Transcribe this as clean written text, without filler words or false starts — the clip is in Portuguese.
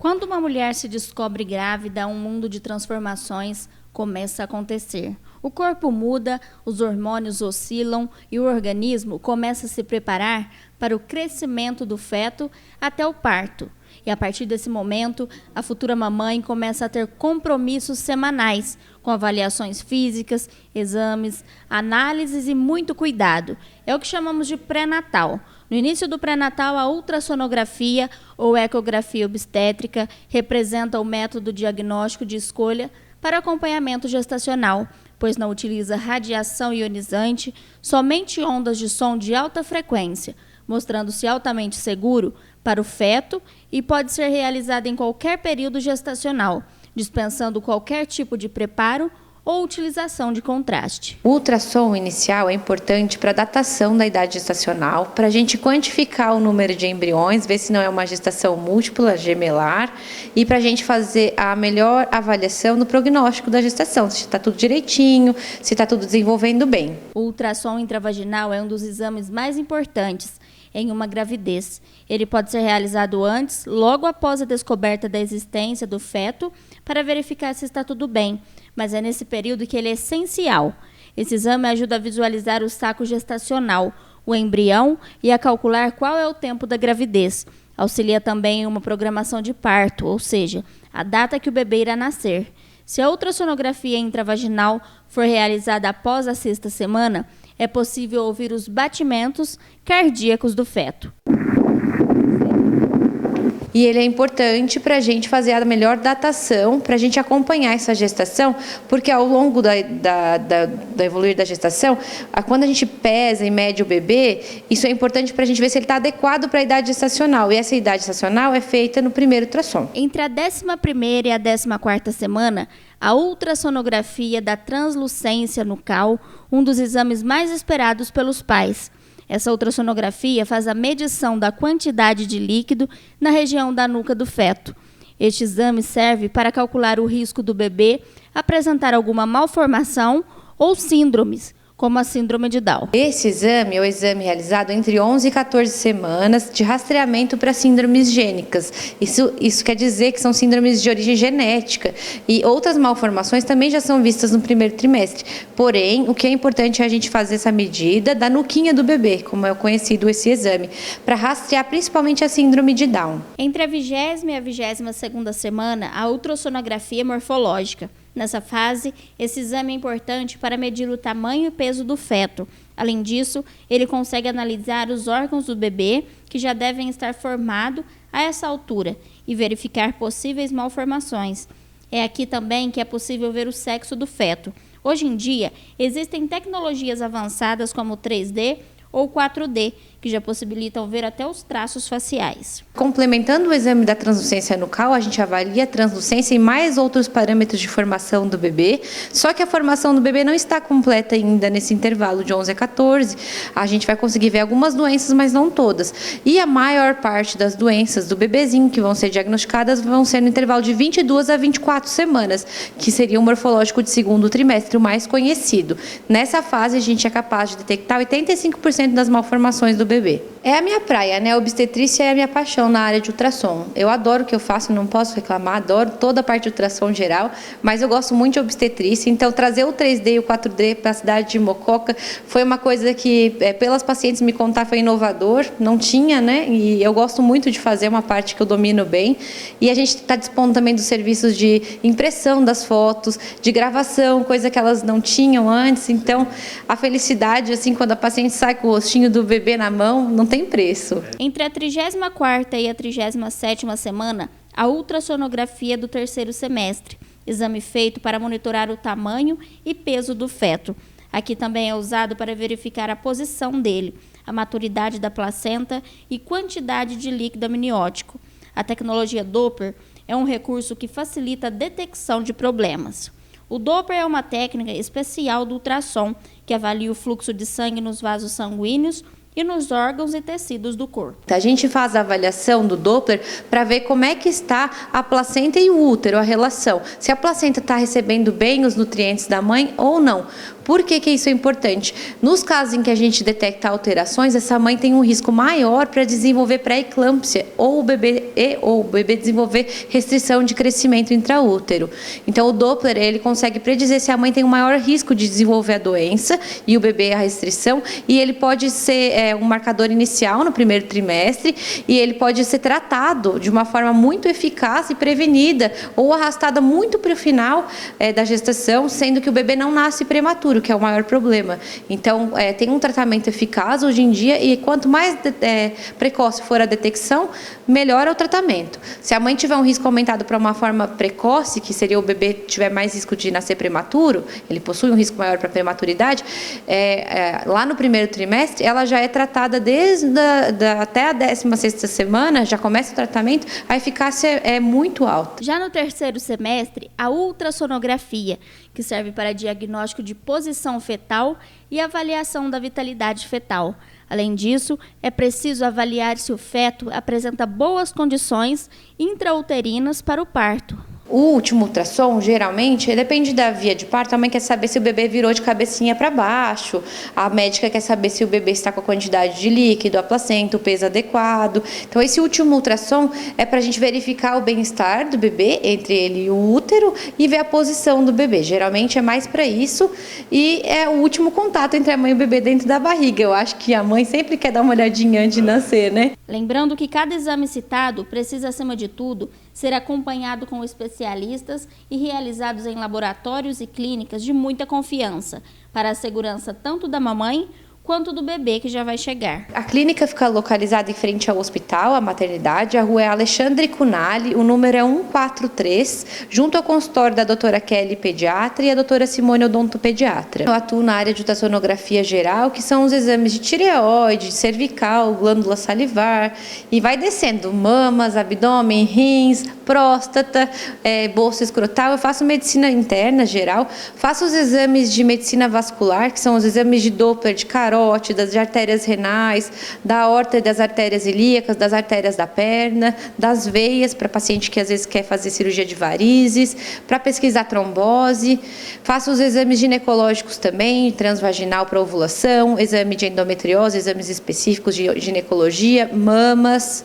Quando uma mulher se descobre grávida, um mundo de transformações começa a acontecer. O corpo muda, os hormônios oscilam e o organismo começa a se preparar para o crescimento do feto até o parto. E a partir desse momento, a futura mamãe começa a ter compromissos semanais, com avaliações físicas, exames, análises e muito cuidado. É o que chamamos de pré-natal. No início do pré-natal, a ultrassonografia ou ecografia obstétrica representa o método diagnóstico de escolha para acompanhamento gestacional, pois não utiliza radiação ionizante, somente ondas de som de alta frequência, mostrando-se altamente seguro para o feto e pode ser realizada em qualquer período gestacional, dispensando qualquer tipo de preparo ou utilização de contraste. O ultrassom inicial é importante para a datação da idade gestacional, para a gente quantificar o número de embriões, ver se não é uma gestação múltipla, gemelar, e para a gente fazer a melhor avaliação do prognóstico da gestação, se está tudo direitinho, se está tudo desenvolvendo bem. O ultrassom intravaginal é um dos exames mais importantes em uma gravidez. Ele pode ser realizado antes, logo após a descoberta da existência do feto, para verificar se está tudo bem, mas é nesse período que ele é essencial. Esse exame ajuda a visualizar o saco gestacional, o embrião e a calcular qual é o tempo da gravidez. Auxilia também em uma programação de parto, ou seja, a data que o bebê irá nascer. Se a ultrassonografia intravaginal for realizada após a 6ª semana, é possível ouvir os batimentos cardíacos do feto. E ele é importante para a gente fazer a melhor datação, para a gente acompanhar essa gestação, porque ao longo da evoluir da gestação, quando a gente pesa e mede o bebê, isso é importante para a gente ver se ele está adequado para a idade gestacional. E essa idade gestacional é feita no primeiro ultrassom. Entre a 11ª e a 14ª semana, a ultrassonografia da translucência nucal, um dos exames mais esperados pelos pais. Essa ultrassonografia faz a medição da quantidade de líquido na região da nuca do feto. Este exame serve para calcular o risco do bebê apresentar alguma malformação ou síndromes, como a síndrome de Down. Esse exame é o exame realizado entre 11 e 14 semanas de rastreamento para síndromes gênicas. Isso quer dizer que são síndromes de origem genética e outras malformações também já são vistas no primeiro trimestre. Porém, o que é importante é a gente fazer essa medida da nuquinha do bebê, como é conhecido esse exame, para rastrear principalmente a síndrome de Down. Entre a 20ª e a 22ª semana, a ultrassonografia morfológica. Nessa fase, esse exame é importante para medir o tamanho e peso do feto. Além disso, ele consegue analisar os órgãos do bebê, que já devem estar formados a essa altura, e verificar possíveis malformações. É aqui também que é possível ver o sexo do feto. Hoje em dia, existem tecnologias avançadas como 3D ou 4D, que já possibilitam ver até os traços faciais. Complementando o exame da translucência nucal, a gente avalia a translucência e mais outros parâmetros de formação do bebê, só que a formação do bebê não está completa ainda nesse intervalo de 11 a 14. A gente vai conseguir ver algumas doenças, mas não todas. E a maior parte das doenças do bebezinho que vão ser diagnosticadas vão ser no intervalo de 22 a 24 semanas, que seria o morfológico de segundo trimestre, o mais conhecido. Nessa fase, a gente é capaz de detectar 85% das malformações do bebê. É a minha praia, né? A obstetrícia é a minha paixão na área de ultrassom. Eu adoro o que eu faço, não posso reclamar, adoro toda a parte de ultrassom geral, mas eu gosto muito de obstetrícia, então trazer o 3D e o 4D para a cidade de Mococa foi uma coisa que, pelas pacientes me contar, foi inovador, não tinha, né? E eu gosto muito de fazer, uma parte que eu domino bem. E a gente está dispondo também dos serviços de impressão das fotos, de gravação, coisa que elas não tinham antes. Então, a felicidade, assim, quando a paciente sai com o rostinho do bebê na mão, não tem preço. Entre a 34ª e a 37ª semana, a ultrassonografia do 3º semestre, exame feito para monitorar o tamanho e peso do feto. Aqui também é usado para verificar a posição dele, a maturidade da placenta e quantidade de líquido amniótico. A tecnologia Doppler é um recurso que facilita a detecção de problemas. O Doppler é uma técnica especial do ultrassom que avalia o fluxo de sangue nos vasos sanguíneos e nos órgãos e tecidos do corpo. A gente faz a avaliação do Doppler para ver como é que está a placenta e o útero, a relação. Se a placenta está recebendo bem os nutrientes da mãe ou não. Por que isso é importante? Nos casos em que a gente detecta alterações, essa mãe tem um risco maior para desenvolver pré-eclâmpsia ou o bebê desenvolver restrição de crescimento intraútero. Então, o Doppler, ele consegue predizer se a mãe tem um maior risco de desenvolver a doença e o bebê a restrição, e ele pode ser um marcador inicial no primeiro trimestre, e ele pode ser tratado de uma forma muito eficaz e prevenida, ou arrastada muito para o final da gestação, sendo que o bebê não nasce prematuro, que é o maior problema. Então, tem um tratamento eficaz hoje em dia, e quanto mais precoce for a detecção, melhor é o tratamento. Se a mãe tiver um risco aumentado para uma forma precoce, que seria o bebê tiver mais risco de nascer prematuro, ele possui um risco maior para prematuridade, lá no primeiro trimestre, ela já é tratada até a 16ª semana, já começa o tratamento, a eficácia é muito alta. Já no terceiro semestre, a ultrassonografia, que serve para diagnóstico de posição fetal e avaliação da vitalidade fetal. Além disso, é preciso avaliar se o feto apresenta boas condições intrauterinas para o parto. O último ultrassom, geralmente, depende da via de parto. A mãe quer saber se o bebê virou de cabecinha para baixo, a médica quer saber se o bebê está com a quantidade de líquido, a placenta, o peso adequado. Então, esse último ultrassom é para a gente verificar o bem-estar do bebê, entre ele e o útero, e ver a posição do bebê. Geralmente é mais para isso, e é o último contato entre a mãe e o bebê dentro da barriga. Eu acho que a mãe sempre quer dar uma olhadinha antes de nascer, né? Lembrando que cada exame citado precisa, acima de tudo, ser acompanhado com especialistas e realizados em laboratórios e clínicas de muita confiança, para a segurança tanto da mamãe quanto do bebê que já vai chegar. A clínica fica localizada em frente ao hospital, a maternidade. A rua é Alexandre Cunali, o número é 143, junto ao consultório da doutora Kelly, pediatra, e a doutora Simone, odontopediatra. Eu atuo na área de ultrassonografia geral, que são os exames de tireoide, cervical, glândula salivar, e vai descendo mamas, abdômen, rins, próstata, bolsa escrotal. Eu faço medicina interna geral, faço os exames de medicina vascular, que são os exames de Doppler, de carótidas, de artérias renais, da aorta e das artérias ilíacas, das artérias da perna, das veias, para paciente que às vezes quer fazer cirurgia de varizes, para pesquisar trombose. Faço os exames ginecológicos também, transvaginal para ovulação, exame de endometriose, exames específicos de ginecologia, mamas.